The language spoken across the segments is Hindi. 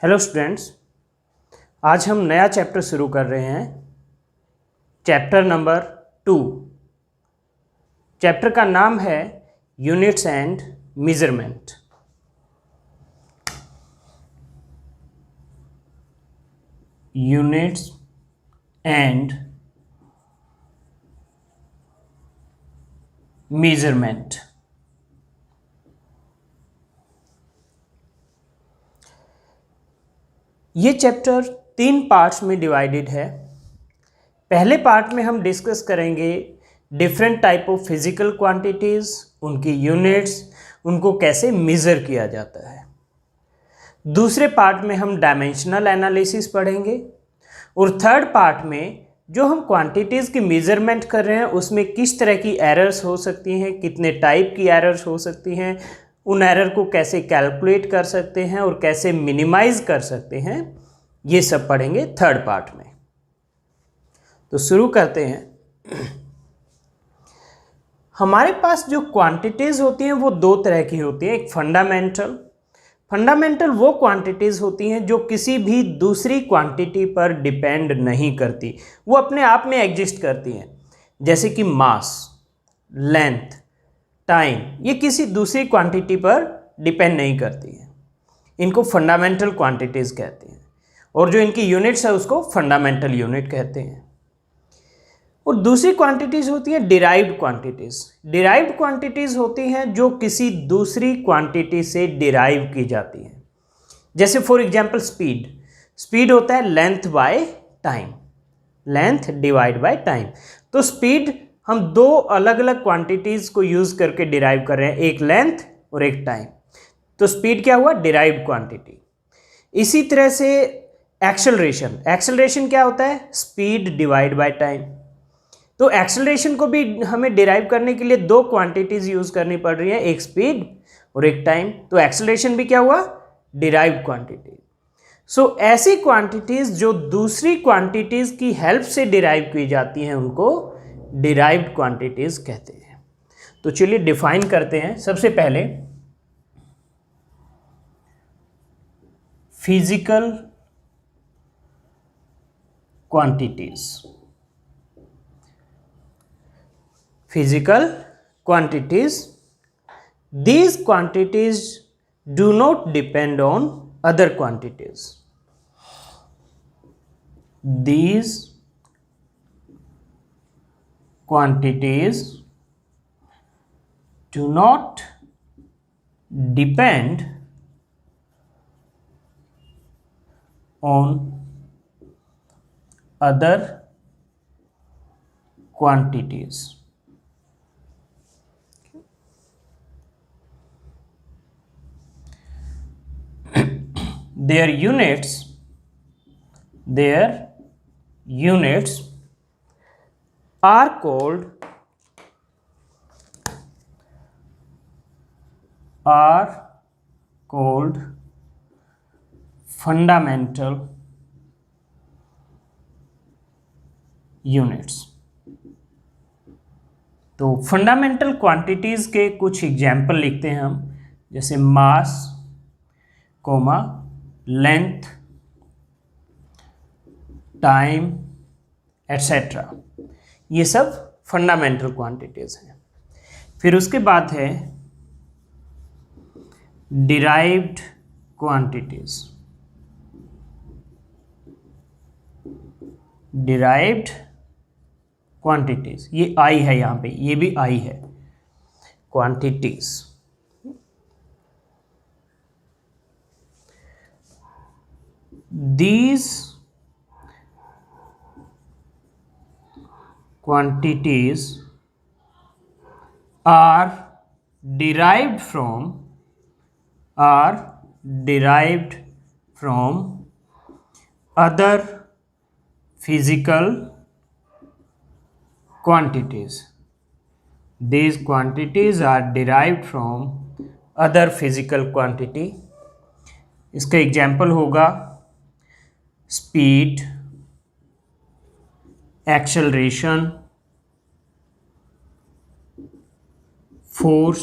हेलो स्टूडेंट्स, आज हम नया चैप्टर शुरू कर रहे हैं। Chapter number 2। चैप्टर का नाम है units and measurement. Units and measurement. ये चैप्टर 3 पार्ट्स में डिवाइडेड है। पहले पार्ट में हम डिस्कस करेंगे different type of physical quantities, उनकी यूनिट्स, उनको कैसे मेज़र किया जाता है। दूसरे पार्ट में हम डायमेंशनल एनालिसिस पढ़ेंगे और थर्ड पार्ट में जो हम क्वांटिटीज़ की मेज़रमेंट कर रहे हैं उसमें किस तरह की एरर्स हो सकती हैं, कितने टाइप की एरर्स हो सकती हैं, उन एरर को कैसे कैलकुलेट कर सकते हैं और कैसे मिनिमाइज कर सकते हैं, ये सब पढ़ेंगे थर्ड पार्ट में। तो शुरू करते हैं। हमारे पास जो क्वांटिटीज़ होती हैं वो दो तरह की होती हैं। एक फंडामेंटल वो क्वांटिटीज़ होती हैं जो किसी भी दूसरी क्वांटिटी पर डिपेंड नहीं करती, वो अपने आप में एग्जिस्ट करती हैं। जैसे कि मास, लेंथ, टाइम, ये किसी दूसरी क्वांटिटी पर डिपेंड नहीं करती है। इनको फंडामेंटल क्वांटिटीज़ कहते हैं और जो इनकी यूनिट्स है उसको फंडामेंटल यूनिट कहते हैं। और दूसरी क्वांटिटीज़ होती हैं डिराइव्ड क्वांटिटीज़। डिराइव्ड क्वांटिटीज़ होती हैं जो किसी दूसरी क्वांटिटी से डिराइव की जाती हैं। जैसे फॉर एग्जांपल स्पीड होता है length by time, length divide by time. तो स्पीड हम दो अलग अलग क्वांटिटीज़ को यूज़ करके डिराइव कर रहे हैं, एक लेंथ और एक टाइम। तो स्पीड क्या हुआ? Derived quantity. इसी तरह से एक्सेलरेशन क्या होता है? Speed divide by time. तो एक्सेलरेशन को भी हमें डिराइव करने के लिए दो क्वांटिटीज़ यूज़ करनी पड़ रही है, एक स्पीड और एक टाइम। तो एक्सेलरेशन भी क्या हुआ? Derived quantity. सो ऐसी क्वांटिटीज़ जो दूसरी क्वांटिटीज़ की हेल्प से डिराइव की जाती हैं उनको डिराइव्ड क्वांटिटीज़ कहते हैं। तो चलिए डिफाइन करते हैं। सबसे पहले physical quantities. Physical quantities, these quantities do not depend on other quantities. These quantities do not depend on other quantities. Their units are called fundamental units. तो फंडामेंटल क्वांटिटीज़ के कुछ एग्जाम्पल लिखते हैं हम, जैसे मास, लेंथ, टाइम, एटसेट्रा। ये सब फंडामेंटल क्वांटिटीज़ हैं। फिर उसके बाद है डिराइव्ड क्वांटिटीज़। डिराइव्ड क्वांटिटीज़, ये आई है यहाँ पे, ये भी आई है, quantities. These quantities are derived from other physical quantities. These quantities are derived from other physical quantity. इसका एग्जाम्पल होगा स्पीड, एक्सेलरेशन, फोर्स।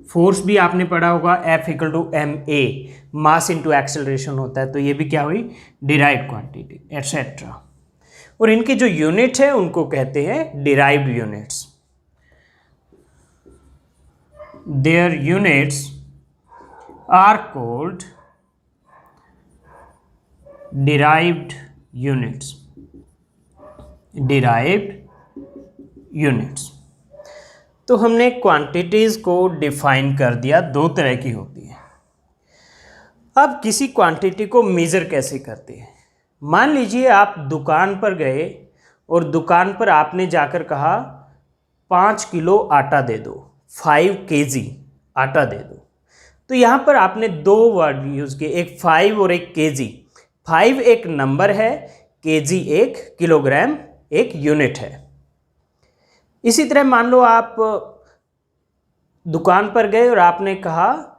फोर्स भी आपने पढ़ा होगा, F equal to ma, mass into acceleration होता है, तो ये भी क्या हुई, डिराइव्ड क्वांटिटी एटसेट्रा। और इनकी जो यूनिट है उनको कहते हैं derived units. Their units are called derived units. Derived units. तो हमने क्वांटिटीज को डिफाइन कर दिया, दो तरह की होती है। अब किसी क्वांटिटी को मेजर कैसे करते हैं? मान लीजिए आप दुकान पर गए और दुकान पर आपने जाकर कहा 5 किलो आटा दे दो, 5 kg आटा दे दो। तो यहाँ पर आपने दो वर्ड यूज़ किए, एक 5 और एक kg। 5 एक नंबर है, kg एक किलोग्राम एक यूनिट है। इसी तरह मान लो आप दुकान पर गए और आपने कहा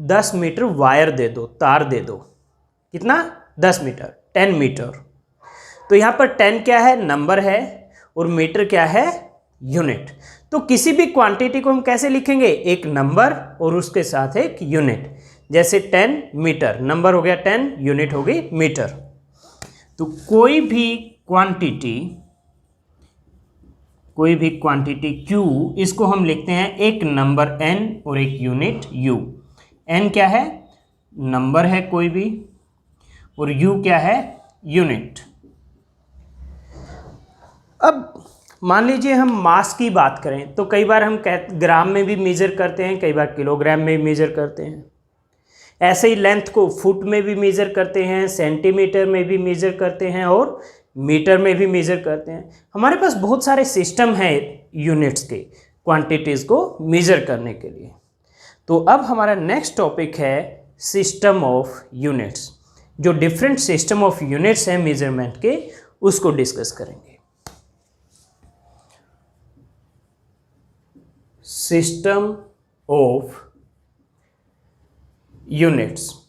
10 मीटर वायर दे दो, तार दे दो। कितना? 10 मीटर, 10 मीटर। तो यहाँ पर 10 क्या है? नंबर है, और मीटर क्या है? यूनिट। तो किसी भी क्वांटिटी को हम कैसे लिखेंगे? एक नंबर और उसके साथ एक यूनिट। जैसे 10 मीटर, नंबर हो गया 10, यूनिट हो गई मीटर। तो कोई भी क्वांटिटी Q, इसको हम लिखते हैं एक नंबर N और एक यूनिट U। N क्या है? नंबर है कोई भी, और U क्या है? यूनिट। अब मान लीजिए हम मास की बात करें तो कई बार हम ग्राम में भी मेजर करते हैं, कई बार किलोग्राम में भी मेजर करते हैं। ऐसे ही लेंथ को फुट में भी मेजर करते हैं, सेंटीमीटर में भी मेजर करते हैं, और मीटर में भी मेजर करते हैं। हमारे पास बहुत सारे सिस्टम हैं यूनिट्स के, क्वांटिटीज़ को मेजर करने के लिए। तो अब हमारा नेक्स्ट टॉपिक है सिस्टम ऑफ यूनिट्स। जो डिफरेंट सिस्टम ऑफ यूनिट्स हैं मेजरमेंट के, उसको डिस्कस करेंगे। System of units.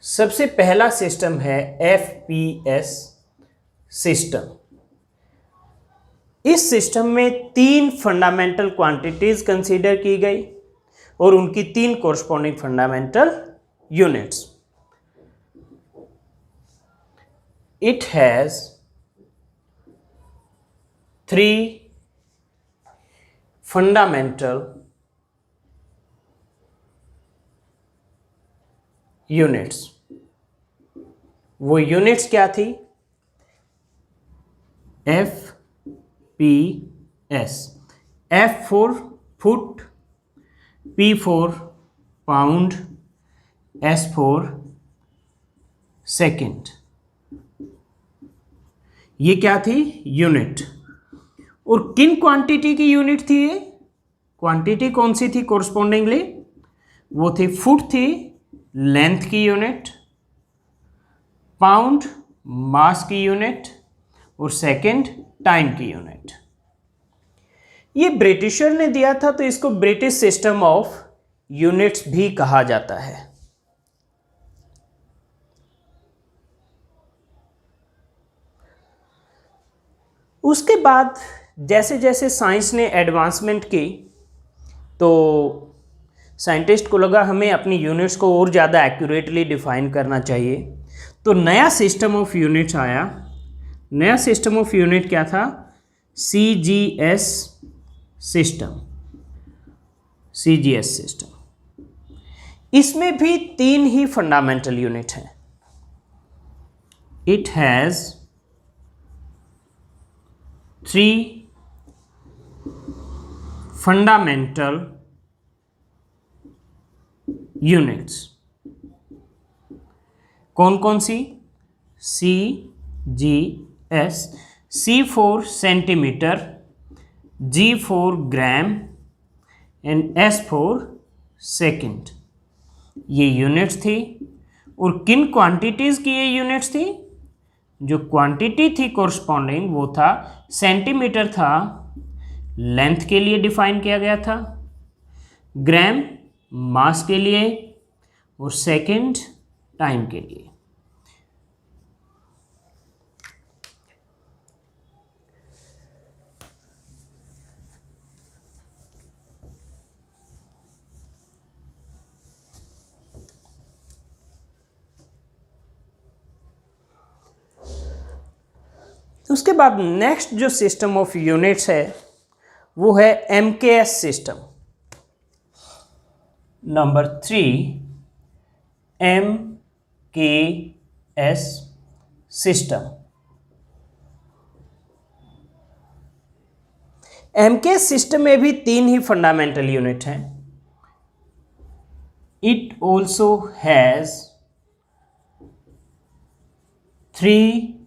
सबसे पहला सिस्टम है FPS सिस्टम। इस सिस्टम में 3 फंडामेंटल क्वांटिटीज कंसीडर की गई और उनकी 3 corresponding fundamental units. It has 3 fundamental units. वो यूनिट्स क्या थी? FPS। F for foot, P for pound, S for second. ये क्या थी? यूनिट। और किन क्वांटिटी की यूनिट थी ये? क्वांटिटी कौन सी थी कोरस्पॉन्डिंगली? वो थी फुट थी लेंथ की यूनिट, पाउंड मास की यूनिट, और सेकेंड टाइम की यूनिट। ये ब्रिटिशर ने दिया था, तो इसको ब्रिटिश सिस्टम ऑफ यूनिट्स भी कहा जाता है। उसके बाद जैसे जैसे साइंस ने एडवांसमेंट की, तो साइंटिस्ट को लगा हमें अपनी यूनिट्स को और ज़्यादा एक्यूरेटली डिफाइन करना चाहिए। तो नया सिस्टम ऑफ यूनिट्स आया। नया सिस्टम ऑफ यूनिट क्या था? CGS system. CGS system. इसमें भी 3 ही फंडामेंटल यूनिट हैं। It has 3 fundamental units. कौन कौन सी? CGS। C for centimetre, G for gram, and S for second. ये यूनिट्स थी। और किन क्वांटिटीज़ की ये यूनिट्स थी? जो क्वांटिटी थी कोरस्पॉन्डिंग वो था सेंटीमीटर था, लेंथ के लिए डिफाइन किया गया था, ग्राम मास के लिए, और सेकेंड टाइम के लिए। उसके बाद नेक्स्ट जो सिस्टम ऑफ यूनिट्स है वो है MKS system. Number 3 MKS system. MKS system में भी 3 ही फंडामेंटल यूनिट हैं। It also has 3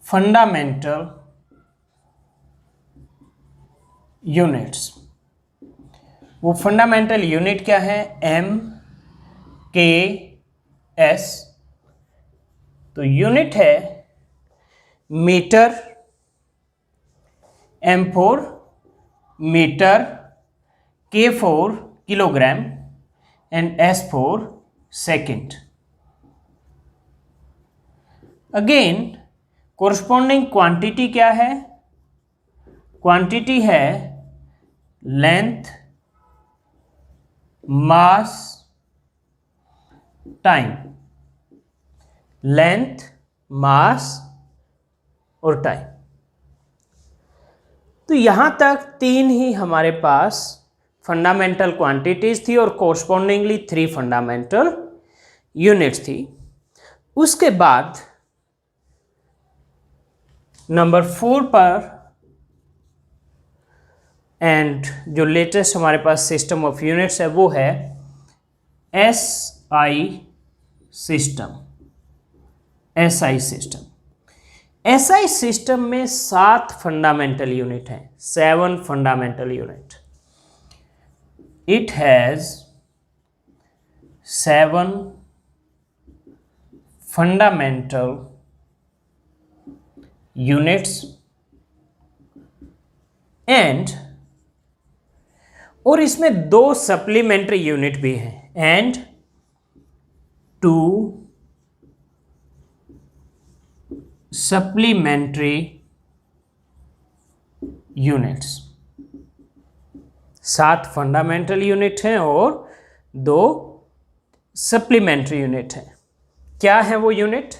fundamental units. वो फंडामेंटल यूनिट क्या है? एम के एस। तो यूनिट है मीटर, एम फोर मीटर, के four kilogram and S four second. Again corresponding quantity क्या है? क्वांटिटी है लेंथ, मास, टाइम। लेंथ, मास और टाइम। तो यहां तक 3 ही हमारे पास फंडामेंटल क्वांटिटीज थी और कोरस्पॉन्डिंगली 3 फंडामेंटल यूनिट्स थी। उसके बाद नंबर 4 पर एंड जो लेटेस्ट हमारे पास सिस्टम ऑफ यूनिट्स है वो है SI system. SI system. SI system में 7 फंडामेंटल यूनिट हैं। 7 fundamental unit. It has 7 fundamental units and और इसमें 2 सप्लीमेंट्री यूनिट भी हैं and 2 supplementary units. 7 fundamental unit हैं और 2 सप्लीमेंट्री यूनिट हैं। क्या है वो यूनिट?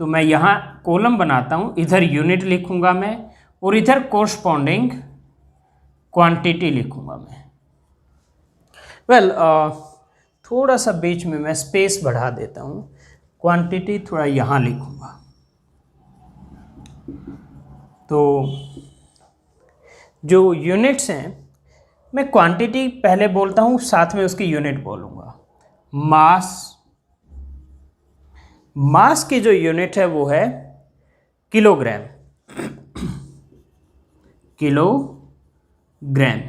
तो मैं यहां कॉलम बनाता हूं, इधर यूनिट लिखूंगा मैं और इधर कोरस्पॉन्डिंग क्वांटिटी लिखूंगा मैं। थोड़ा सा बीच में मैं स्पेस बढ़ा देता हूं। क्वांटिटी थोड़ा यहां लिखूंगा। तो जो यूनिट्स हैं, मैं क्वांटिटी पहले बोलता हूं, साथ में उसकी यूनिट बोलूंगा। मास की जो यूनिट है वो है किलोग्राम। किलोग्राम,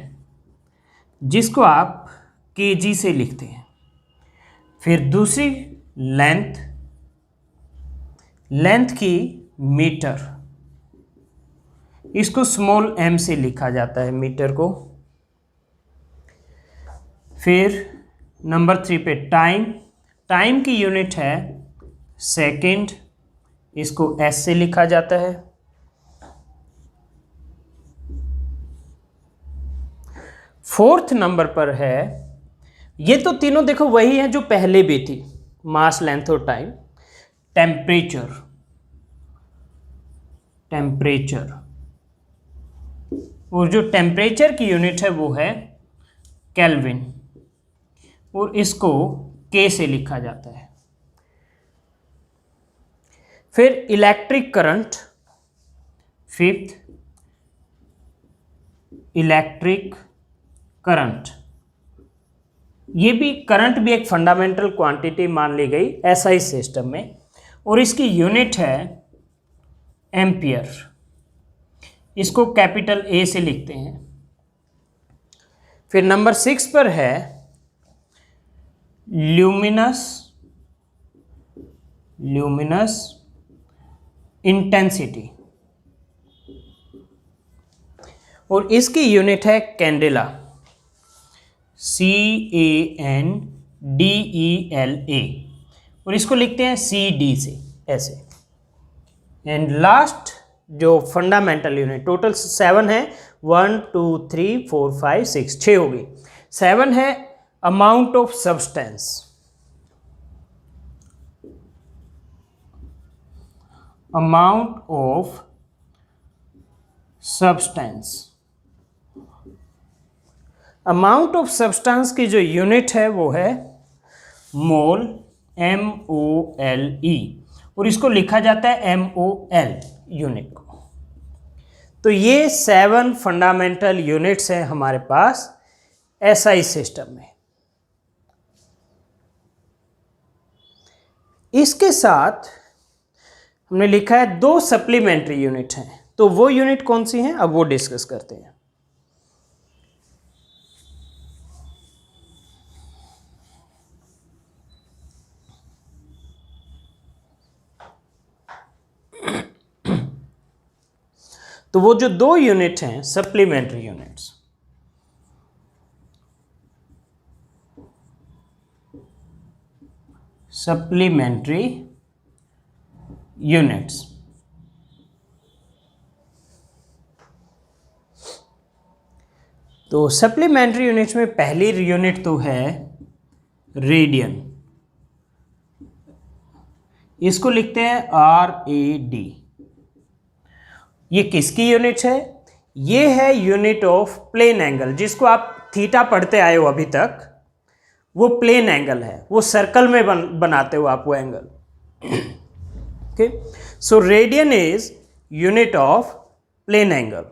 जिसको आप केजी से लिखते हैं। फिर दूसरी लेंथ की मीटर, इसको स्मॉल एम से लिखा जाता है मीटर को। फिर नंबर 3 पे टाइम की यूनिट है सेकेंड, इसको एस से लिखा जाता है। फोर्थ नंबर पर है, ये तो तीनों देखो वही है जो पहले भी थी, मास, लेंथ और टाइम। टेम्परेचर और जो टेम्परेचर की यूनिट है वो है केल्विन और इसको के से लिखा जाता है। फिर electric current, fifth electric current. ये भी करंट भी एक फंडामेंटल क्वांटिटी मान ली गई एसआई सिस्टम में और इसकी यूनिट है एम्पियर। इसको कैपिटल ए से लिखते हैं। फिर नंबर 6 पर है ल्यूमिनस इंटेंसिटी और इसकी यूनिट है कैंडेला। CANDELA और इसको लिखते हैं CD से, ऐसे। एंड लास्ट जो फंडामेंटल यूनिट, टोटल 7 है, 1 2 3 4 5 6, 6 हो गई। 7 है amount of substance. Amount of substance. Amount of substance की जो यूनिट है वो है मोल, MOLE, और इसको लिखा जाता है MOL यूनिट को। तो ये 7 फंडामेंटल यूनिट्स हैं हमारे पास SI सिस्टम में। इसके साथ हमने लिखा है 2 सप्लीमेंट्री यूनिट हैं, तो वो यूनिट कौन सी हैं अब वो डिस्कस करते हैं। तो वो जो 2 यूनिट हैं सप्लीमेंट्री यूनिट्स, सप्लीमेंट्री यूनिट्स, तो सप्लीमेंट्री यूनिट्स में पहली यूनिट तो है रेडियन, इसको लिखते हैं RAD। ये किसकी यूनिट है? ये है यूनिट ऑफ प्लेन एंगल, जिसको आप थीटा पढ़ते आए हो अभी तक, वो प्लेन एंगल है, वो सर्कल में बनाते हो आप वो angle. Okay, so radian is unit of plane angle.